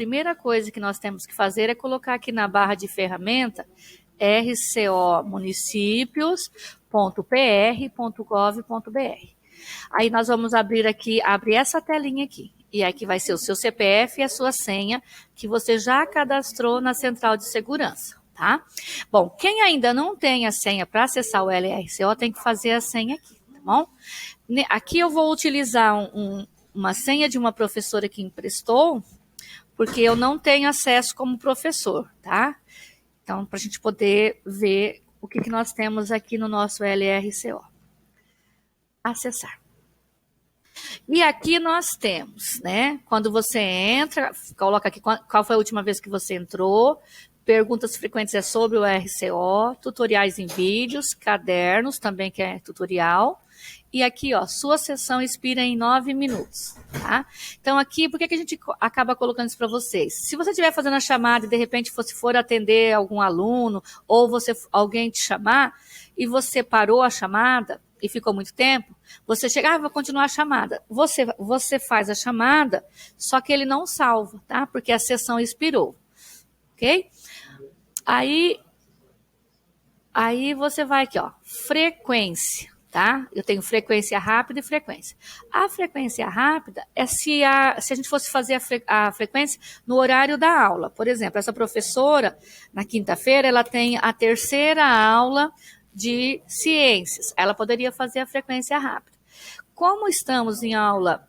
primeira coisa que nós temos que fazer é colocar aqui na barra de ferramenta rcomunicípios.pr.gov.br. Aí nós vamos abrir essa telinha aqui. E aqui vai ser o seu CPF e a sua senha que você já cadastrou na central de segurança, tá? Bom, quem ainda não tem a senha para acessar o LRCO tem que fazer a senha aqui, tá bom? Aqui eu vou utilizar uma senha de uma professora que emprestou, porque eu não tenho acesso como professor, tá? Então, para a gente poder ver o que nós temos aqui no nosso LRCO. Acessar. E aqui nós temos, né? Quando você entra, coloca aqui qual foi a última vez que você entrou, perguntas frequentes é sobre o RCO, tutoriais em vídeos, cadernos também que é tutorial. E aqui, ó, sua sessão expira em 9 minutos, tá? Então aqui, por que a gente acaba colocando isso para vocês? Se você estiver fazendo a chamada e de repente você for atender algum aluno ou alguém te chamar e você parou a chamada e ficou muito tempo, você chega, vou continuar a chamada. Você faz a chamada, só que ele não salva, tá? Porque a sessão expirou, ok? Aí você vai aqui, ó, frequência. Tá? Eu tenho frequência rápida e frequência. A frequência rápida é se a gente fosse fazer a frequência no horário da aula. Por exemplo, essa professora, na quinta-feira, ela tem a terceira aula de ciências. Ela poderia fazer a frequência rápida. Como estamos em aula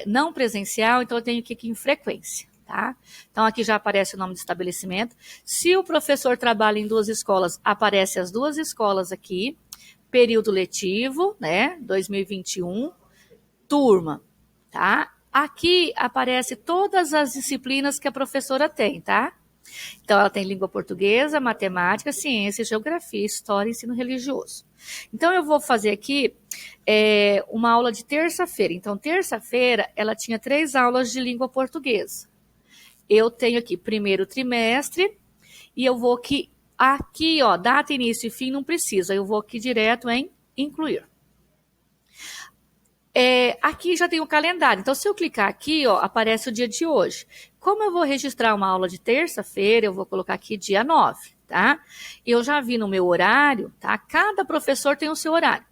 não presencial, então eu tenho que ir aqui em frequência. Tá? Então, aqui já aparece o nome do estabelecimento. Se o professor trabalha em 2 escolas, aparece as 2 escolas aqui. Período letivo, né, 2021, turma, tá? Aqui aparece todas as disciplinas que a professora tem, tá? Então, ela tem língua portuguesa, matemática, ciência, geografia, história e ensino religioso. Então, eu vou fazer aqui uma aula de terça-feira. Então, terça-feira, ela tinha 3 aulas de língua portuguesa. Eu tenho aqui primeiro trimestre e eu vou aqui, ó, data, início e fim não precisa. Eu vou aqui direto em incluir. Aqui já tem o calendário. Então, se eu clicar aqui, ó, aparece o dia de hoje. Como eu vou registrar uma aula de terça-feira, eu vou colocar aqui dia 9, tá? Eu já vi no meu horário, tá? Cada professor tem o seu horário.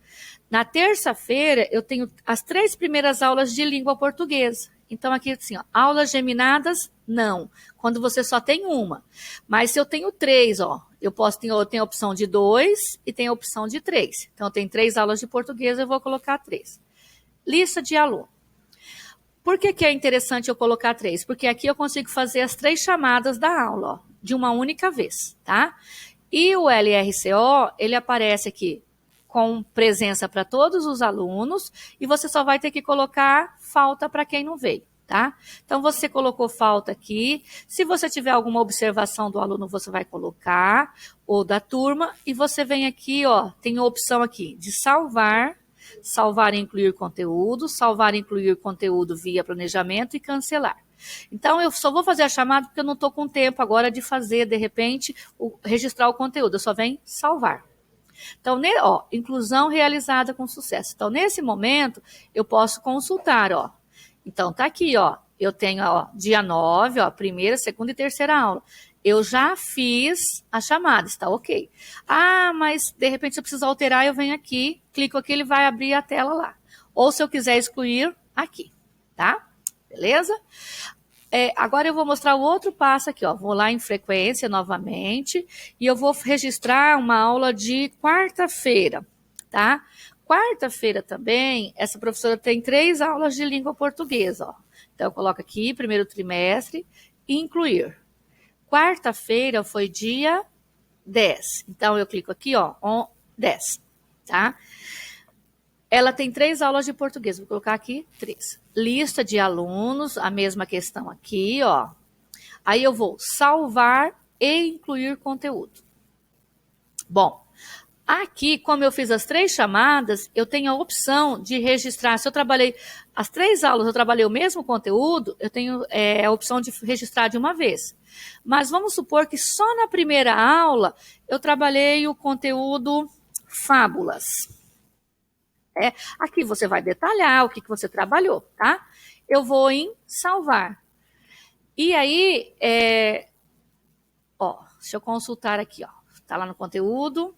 Na terça-feira, eu tenho as 3 primeiras aulas de língua portuguesa. Então, aqui assim, ó, aulas geminadas, não. Quando você só tem uma. Mas se eu tenho 3, ó, eu tenho a opção de 2 e tenho a opção de 3. Então, eu tenho 3 aulas de português, eu vou colocar 3. Lista de aluno. Por que é interessante eu colocar 3? Porque aqui eu consigo fazer as 3 chamadas da aula, ó, de uma única vez, tá? E o LRCO, ele aparece aqui com presença para todos os alunos e você só vai ter que colocar falta para quem não veio, tá? Então, você colocou falta aqui. Se você tiver alguma observação do aluno, você vai colocar, ou da turma, e você vem aqui, ó, tem a opção aqui de salvar e incluir conteúdo via planejamento e cancelar. Então, eu só vou fazer a chamada porque eu não estou com tempo agora de fazer, de repente, registrar o conteúdo. Eu só venho salvar. Então, ó, inclusão realizada com sucesso. Então, nesse momento, eu posso consultar, ó. Então, tá aqui, ó. Eu tenho, ó, dia 9, ó, primeira, segunda e terceira aula. Eu já fiz a chamada, está ok. Ah, mas de repente se eu preciso alterar, eu venho aqui, clico aqui, ele vai abrir a tela lá. Ou se eu quiser excluir, aqui, tá? Beleza? Agora eu vou mostrar o outro passo aqui, ó. Vou lá em frequência novamente e eu vou registrar uma aula de quarta-feira, tá? Quarta-feira também, essa professora tem 3 aulas de língua portuguesa, ó. Então eu coloco aqui, primeiro trimestre, incluir. Quarta-feira foi dia 10. Então eu clico aqui, ó, 10, tá? Ela tem 3 aulas de português, vou colocar aqui 3. Lista de alunos, a mesma questão aqui, ó. Aí eu vou salvar e incluir conteúdo. Bom, aqui, como eu fiz as 3 chamadas, eu tenho a opção de registrar. Se eu trabalhei as 3 aulas, eu trabalhei o mesmo conteúdo, eu tenho a opção de registrar de uma vez. Mas vamos supor que só na primeira aula eu trabalhei o conteúdo fábulas. Aqui você vai detalhar o que você trabalhou, tá? Eu vou em salvar. E aí, deixa eu consultar aqui, ó. Tá lá no conteúdo.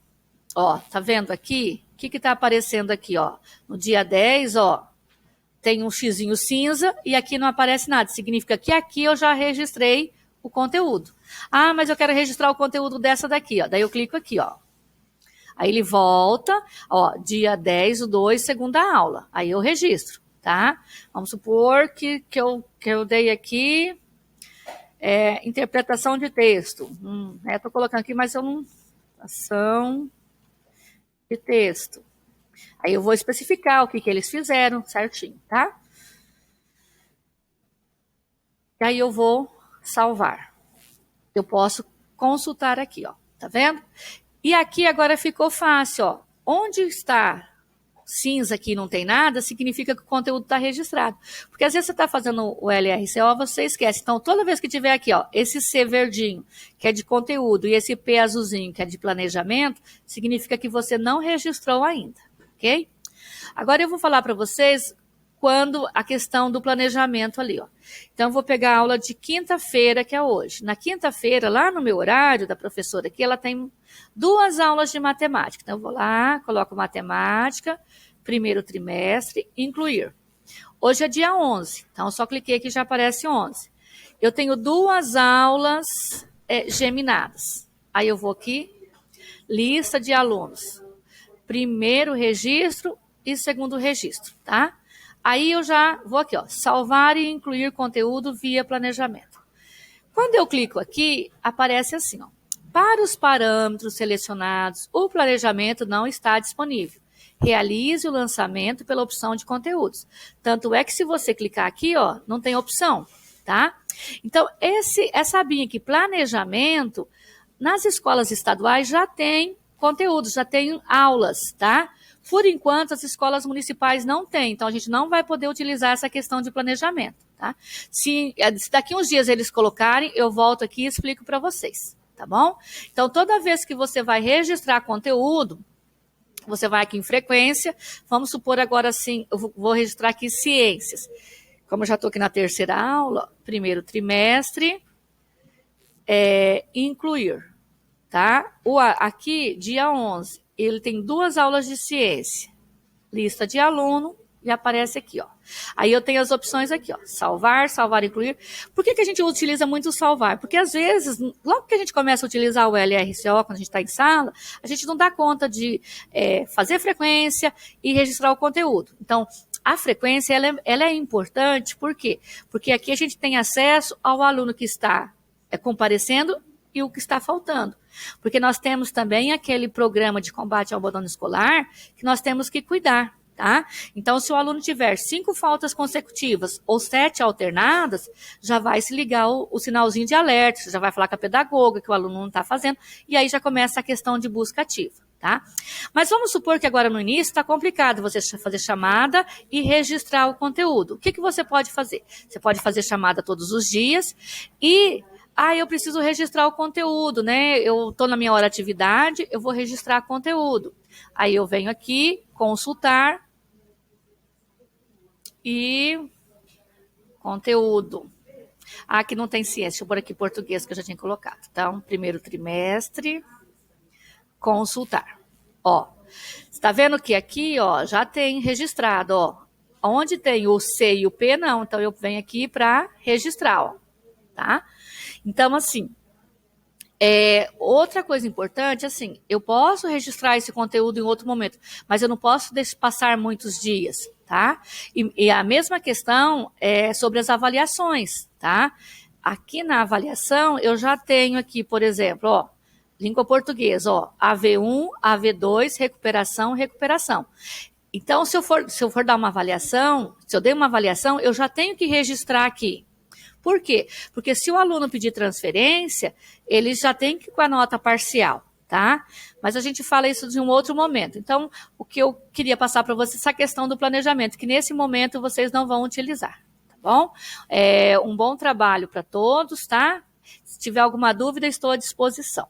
Ó, tá vendo aqui? O que tá aparecendo aqui, ó? No dia 10, ó, tem um xizinho cinza e aqui não aparece nada. Significa que aqui eu já registrei o conteúdo. Ah, mas eu quero registrar o conteúdo dessa daqui, ó. Daí eu clico aqui, ó. Aí ele volta, ó, dia 10/2, segunda aula. Aí eu registro, tá? Vamos supor que eu dei aqui interpretação de texto. Tô colocando aqui, mas eu não... Ação de texto. Aí eu vou especificar o que eles fizeram certinho, tá? E aí eu vou salvar. Eu posso consultar aqui, ó. Tá vendo? E aqui agora ficou fácil, ó. Onde está cinza aqui não tem nada, significa que o conteúdo está registrado. Porque às vezes você está fazendo o LRCO, você esquece. Então, toda vez que tiver aqui, ó, esse C verdinho, que é de conteúdo, e esse P azulzinho, que é de planejamento, significa que você não registrou ainda, ok? Agora eu vou falar para vocês quando a questão do planejamento ali, ó. Então, eu vou pegar a aula de quinta-feira, que é hoje. Na quinta-feira, lá no meu horário da professora aqui, ela tem 2 aulas de matemática. Então, eu vou lá, coloco matemática, primeiro trimestre, incluir. Hoje é dia 11, então eu só cliquei aqui e já aparece 11. Eu tenho 2 aulas geminadas. Aí eu vou aqui, lista de alunos. Primeiro registro e segundo registro, tá? Aí eu já vou aqui, ó, salvar e incluir conteúdo via planejamento. Quando eu clico aqui, aparece assim, ó. Para os parâmetros selecionados, o planejamento não está disponível. Realize o lançamento pela opção de conteúdos. Tanto é que se você clicar aqui, ó, não tem opção, tá? Então, essa abinha aqui, planejamento, nas escolas estaduais já tem conteúdos, já tem aulas, tá? Por enquanto, as escolas municipais não têm, então a gente não vai poder utilizar essa questão de planejamento, tá? Se daqui uns dias eles colocarem, eu volto aqui e explico para vocês, tá bom? Então, toda vez que você vai registrar conteúdo, você vai aqui em frequência, vamos supor agora assim, eu vou registrar aqui ciências. Como eu já estou aqui na terceira aula, primeiro trimestre, incluir, tá? Aqui, dia 11, ele tem 2 aulas de ciência, lista de aluno, e aparece aqui, ó. Aí eu tenho as opções aqui, ó, salvar, salvar, incluir. Por que a gente utiliza muito o salvar? Porque às vezes, logo que a gente começa a utilizar o LRCO, quando a gente está em sala, a gente não dá conta de fazer frequência e registrar o conteúdo. Então, a frequência, ela é importante, por quê? Porque aqui a gente tem acesso ao aluno que está comparecendo e o que está faltando. Porque nós temos também aquele programa de combate ao abandono escolar que nós temos que cuidar, tá? Então, se o aluno tiver 5 faltas consecutivas ou 7 alternadas, já vai se ligar o sinalzinho de alerta, você já vai falar com a pedagoga que o aluno não está fazendo, e aí já começa a questão de busca ativa, tá? Mas vamos supor que agora no início está complicado você fazer chamada e registrar o conteúdo. O que você pode fazer? Você pode fazer chamada todos os dias e... eu preciso registrar o conteúdo, né? Eu estou na minha hora de atividade, eu vou registrar conteúdo. Aí eu venho aqui, consultar e conteúdo. Aqui não tem ciência, deixa eu pôr aqui português que eu já tinha colocado. Então, primeiro trimestre, consultar. Ó, está vendo que aqui, ó, já tem registrado, ó. Onde tem o C e o P, não. Então, eu venho aqui para registrar, ó, tá? Então, assim, outra coisa importante, assim, eu posso registrar esse conteúdo em outro momento, mas eu não posso passar muitos dias, tá? E a mesma questão é sobre as avaliações, tá? Aqui na avaliação, eu já tenho aqui, por exemplo, ó, língua portuguesa, ó, AV1, AV2, recuperação. Então, se eu for dar uma avaliação, se eu dei uma avaliação, eu já tenho que registrar aqui. Por quê? Porque se o aluno pedir transferência, ele já tem que ir com a nota parcial, tá? Mas a gente fala isso de um outro momento. Então, o que eu queria passar para vocês é essa questão do planejamento, que nesse momento vocês não vão utilizar, tá bom? Um bom trabalho para todos, tá? Se tiver alguma dúvida, estou à disposição.